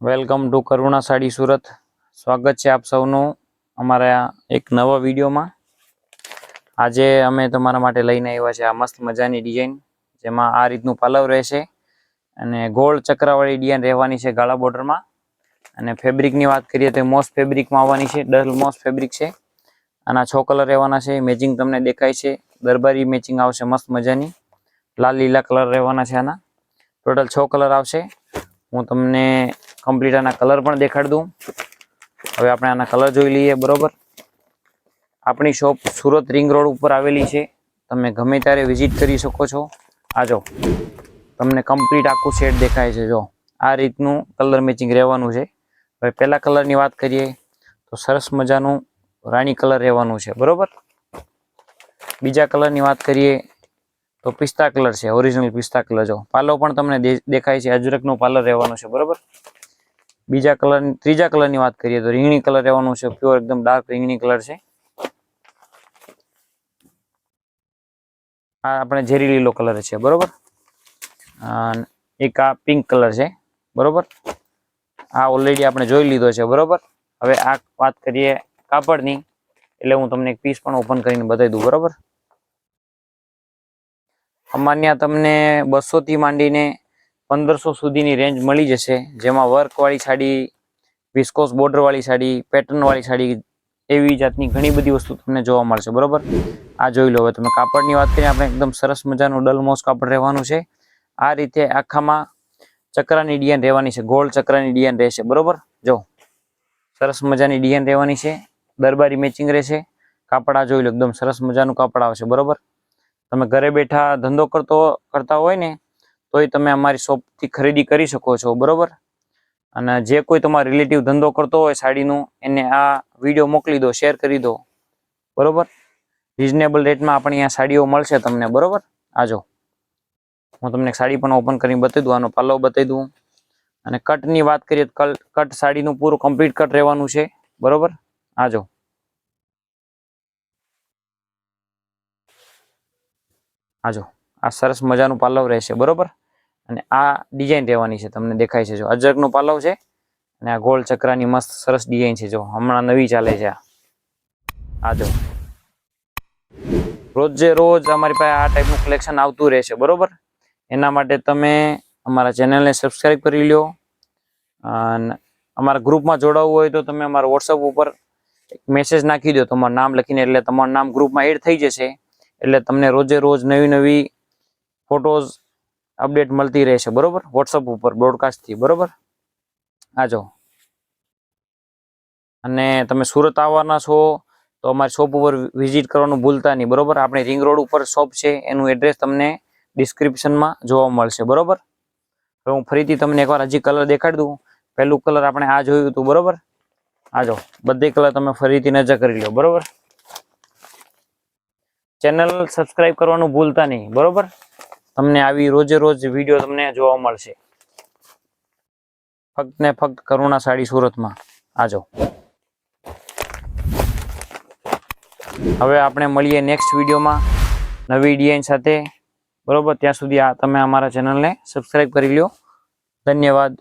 Welcome to કરુણા સાડી સુરત। સ્વાગત છે આપ સૌનું અમારા એક નવા વિડીયોમાં। આજે અમે તમારા માટે લઈને આવ્યા છે આ મસ્ત મજાની ડિઝાઇન, જેમાં આ રીતનું પાલવ રહેશે અને ગોળ ચક્રવાળી ડિઝાઇન રહેવાની છે ગાળા બોર્ડરમાં। અને ફેબ્રિકની વાત કરીએ તો મોસ ફેબ્રિકમાં આવવાની છે, ડલ મોસ ફેબ્રિક છે। આના 6 કલર રહેવાના છે। મેચિંગ તમને દેખાય છે, દરબારી મેચિંગ આવશે મસ્ત મજાની, લાલ લીલા કલર રહેવાના છે। આના ટોટલ 6 કલર આવશે। હું તમને કમ્પ્લીટ આના કલર પણ દેખાડી દઉં। હવે આપણે આના કલર જોઈ લઈએ। બરોબર, આપણી શોપ સુરત રિંગ રોડ ઉપર આવેલી છે, તમે ગમે ત્યારે વિઝિટ કરી શકો છો। આ જો તમને કમ્પ્લીટ આખું સેટ દેખાય છે। જો આ રીતનું કલર મેચિંગ રહેવાનું છે। હવે પહેલા કલરની વાત કરીએ તો સરસ મજાનું રાણી કલર રહેવાનું છે। બરોબર, બીજા કલરની વાત કરીએ તો પિસ્તા કલર છે, ઓરિજિનલ પિસ્તા કલર। જો પાલો પણ તમને દેખાય છે, અજરકનો પાલર રહેવાનો છે। બરોબર, ત્રીજા કલરની વાત કરીએ તો રીંગણી કલર રહેવાનું છે, પ્યોર એકદમ ડાર્ક રીંગણી કલર છે। આ આપણે ઝેરી લીલો કલર છે। બરોબર, એક આ પિંક કલર છે। બરોબર, આ ઓલરેડી આપણે જોઈ લીધો છે। બરોબર, હવે આ વાત કરીએ કાપડની, એટલે હું તમને એક પીસ પણ ઓપન કરીને બતાવી દઉં। બરોબર, અમારે તમને 200 થી માંડીને 1500 સુધીની રેન્જ મળી જશે, જેમાં વર્ક વાળી સાડી, વિસ્કોસ બોર્ડર વાળી સાડી, પેટર્ન વાળી સાડી, એવી જાતની ઘણી બધી વસ્તુ તમને જોવા મળશે। બરોબર, આ જોઈ લો। હવે તમે કાપડની વાત કરીએ, આપણે એકદમ સરસ મજાનું ડલમોસ કાપડ રહેવાનું છે। આ રીતે આખામાં ચક્રની ડિઝાઇન રહેવાની છે, ગોળ ચક્રની ડિઝાઇન રહેશે। બરોબર, જો સરસ મજાની ડિઝાઇન રહેવાની છે, દરબારી મેચિંગ રહેશે। કાપડ આ જોઈ લો, એકદમ સરસ મજાનું કાપડ આવશે। બરોબર, તમે ઘરે બેઠા ધંધો કરતા હોય ને, તોય તમે અમારી શોપથી ખરીદી કરી શકો છો। બરોબર, અને જે કોઈ તમારો રિલેટિવ ધંધો કરતો હોય સાડીનું, એને આ વિડીયો મોકલી દો, શેર કરી દો। બરોબર, રિઝનેબલ રેટમાં આપણે અહીંયા સાડીઓ મળશે તમને। બરોબર, આજો હું તમને સાડી પણ ઓપન કરીને બતાવી દઉં, આનો પાલવ બતાવી દઉં। અને કટની વાત કરીએ તો કટ સાડીનું પૂરું કમ્પ્લીટ કટ રહેવાનું છે। બરોબર, આજો આ સરસ મજાનું પાલવ રહેશે। બરોબર, અને આ ડિઝાઇન રહેવાની છે, તમને દેખાય છે, જો અજરકનું પાલવ છે અને આ ગોળ ચક્રની મસ્ત સરસ ડિઝાઇન છે। જો હમણાં નવી ચાલે છે આ જો રોજે રોજ અમારી પાસે આ ટાઈપનું કલેક્શન આવતું રહેશે। બરોબર, એના માટે તમે અમારા ચેનલને સબસ્ક્રાઈબ કરી લો, અને અમારા ગ્રુપમાં જોડાવવું હોય તો તમે અમારા વોટ્સઅપ ઉપર મેસેજ નાખી દો તમારું નામ લખીને, એટલે તમારું નામ ગ્રુપમાં એડ થઈ જશે। એટલે તમને રોજે રોજ નવી નવી ફોટોઝ અપડેટ મળતી રહેશે। બરોબર, વોટ્સઅપ ઉપર બ્રોડકાસ્ટથી। બરોબર, આજો અને તમે સુરત આવવાના છો તો અમારી શોપ ઉપર વિઝિટ કરવાનું ભૂલતા નહીં। બરોબર, આપણે રિંગ રોડ ઉપર શોપ છે, એનું એડ્રેસ તમને ડિસ્ક્રિપ્શનમાં જોવા મળશે। બરોબર, હવે હું ફરીથી તમને એકવાર હજી કલર દેખાડી દઉં। પહેલું કલર આપણે આ જોયું હતું। બરોબર, આજો બધે કલર તમે ફરીથી નજર કરી લો। બરોબર, ચેનલ સબસ્ક્રાઇબ કરવાનું ભૂલતા નહીં। બરોબર, તમને આવી રોજે રોજ વિડીયો તમને જોવા મળશે, ફક્ત ને ફક્ત કરુણા સાડી સુરતમાં। આજો હવે આપણે મળીએ નેક્સ્ટ વિડીયોમાં નવી ડિઝાઇન સાથે। બરોબર, ત્યાં સુધી તમે અમારા ચેનલને સબસ્ક્રાઇબ કરી લો। ધન્યવાદ।